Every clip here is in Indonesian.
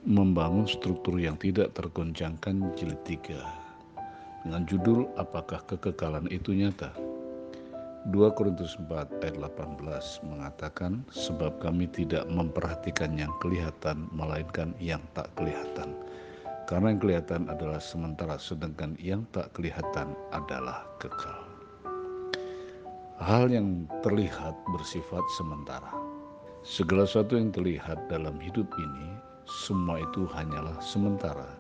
Membangun struktur yang tidak tergoncangkan jilid 3 dengan judul Apakah Kekekalan Itu Nyata? 2 Korintus 4 ayat 18 mengatakan, sebab kami tidak memperhatikan yang kelihatan melainkan yang tak kelihatan. Karena yang kelihatan adalah sementara, sedangkan yang tak kelihatan adalah kekal. Hal yang terlihat bersifat sementara. Segala sesuatu yang terlihat dalam hidup ini, semua itu hanyalah sementara.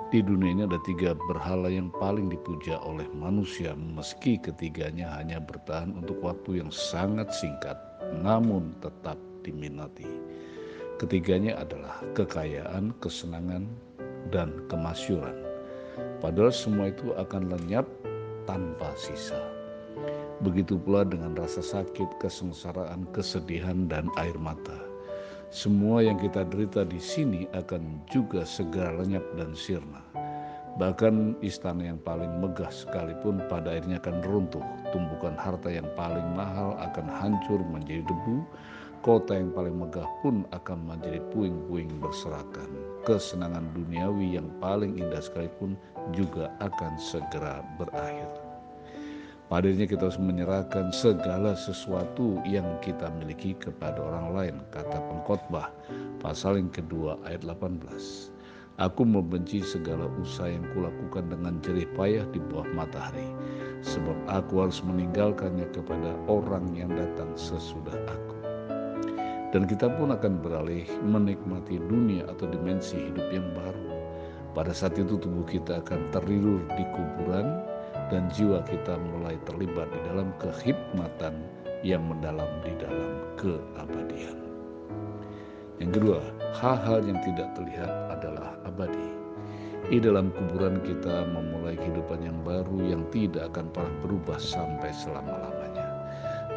Di dunia ini ada 3 berhala yang paling dipuja oleh manusia, meski ketiganya hanya bertahan untuk waktu yang sangat singkat, namun tetap diminati. Ketiganya adalah kekayaan, kesenangan, dan kemasyhuran. Padahal semua itu akan lenyap tanpa sisa. Begitu pula dengan rasa sakit, kesengsaraan, kesedihan, dan air mata. Semua yang kita derita di sini akan juga segera lenyap dan sirna. Bahkan istana yang paling megah sekalipun pada akhirnya akan runtuh. Tumpukan harta yang paling mahal akan hancur menjadi debu. Kota yang paling megah pun akan menjadi puing-puing berserakan. Kesenangan duniawi yang paling indah sekalipun juga akan segera berakhir. Padanya kita harus menyerahkan segala sesuatu yang kita miliki kepada orang lain, kata pengkhotbah pasal yang kedua ayat 18. Aku membenci segala usaha yang kulakukan dengan jerih payah di bawah matahari, sebab aku harus meninggalkannya kepada orang yang datang sesudah aku. Dan kita pun akan beralih menikmati dunia atau dimensi hidup yang baru. Pada saat itu tubuh kita akan tertidur di kuburan dan jiwa kita mulai terlibat di dalam kehikmatan yang mendalam di dalam keabadian. Yang kedua, hal-hal yang tidak terlihat adalah abadi. Di dalam kuburan kita memulai kehidupan yang baru yang tidak akan pernah berubah sampai selama-lamanya.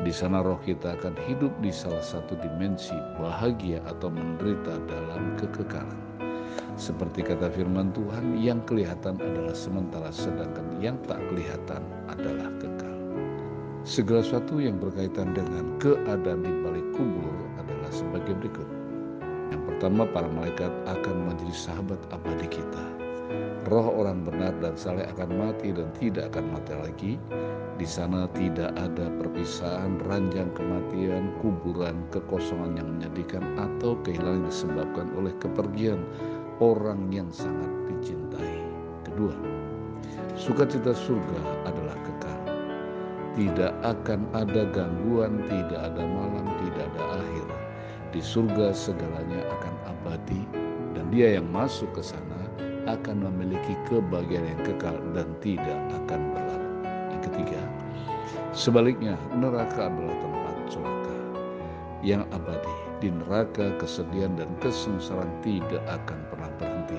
Di sana roh kita akan hidup di salah satu dimensi bahagia atau menderita dalam kekekalan. Seperti kata firman Tuhan, yang kelihatan adalah sementara, sedangkan yang tak kelihatan adalah kekal. Segala sesuatu yang berkaitan dengan keadaan di balik kubur adalah sebagai berikut. Yang pertama, para malaikat akan menjadi sahabat abadi kita. Roh orang benar dan saleh akan mati dan tidak akan mati lagi. Di sana tidak ada perpisahan, ranjang kematian, kuburan, kekosongan yang menyedihkan, atau kehilangan yang disebabkan oleh kepergian orang yang sangat dicintai. Kedua, sukacita surga adalah kekal. Tidak akan ada gangguan, tidak ada malam, tidak ada akhir. Di surga segalanya akan abadi, dan dia yang masuk ke sana akan memiliki kebahagiaan yang kekal dan tidak akan berlalu. Yang ketiga, sebaliknya neraka adalah tempat celaka yang abadi. Di neraka kesedihan dan kesengsaraan tidak akan pernah berhenti.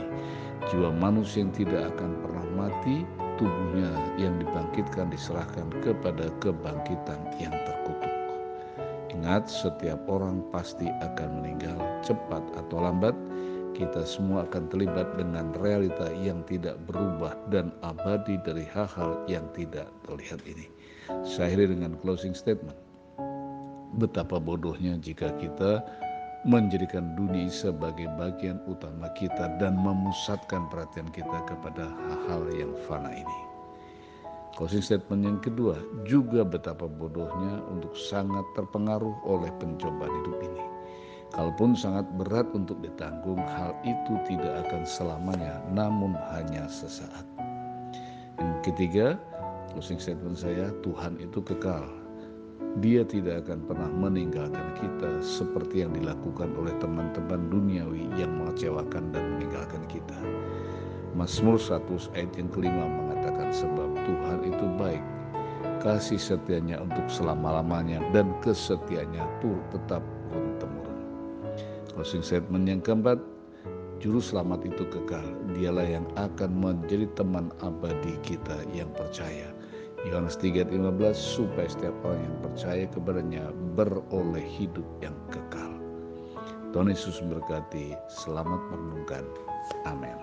Jiwa manusia yang tidak akan pernah mati, tubuhnya yang dibangkitkan diserahkan kepada kebangkitan yang terkutuk. Ingat, setiap orang pasti akan meninggal, cepat atau lambat. Kita semua akan terlibat dengan realita yang tidak berubah dan abadi dari hal-hal yang tidak terlihat ini. Saya akhiri dengan closing statement. Betapa bodohnya jika kita menjadikan dunia sebagai bagian utama kita dan memusatkan perhatian kita kepada hal-hal yang fana ini. Closing statement yang kedua, juga betapa bodohnya untuk sangat terpengaruh oleh pencobaan hidup ini. Kalaupun sangat berat untuk ditanggung, hal itu tidak akan selamanya, namun hanya sesaat. Yang ketiga, closing statement saya, Tuhan itu kekal. Dia tidak akan pernah meninggalkan kita seperti yang dilakukan oleh teman-teman duniawi yang mengecewakan dan meninggalkan kita. Mazmur 100 ayat yang kelima mengatakan, sebab Tuhan itu baik, kasih setianya untuk selama-lamanya, dan kesetiaannya turut tetap turun-temurun. Closing statement yang keempat, juru selamat itu kekal. Dialah yang akan menjadi teman abadi kita yang percaya. Yohanes 3:15, supaya setiap orang yang percaya kepadanya beroleh hidup yang kekal. Tuhan Yesus memberkati. Selamat merenungkan. Amin.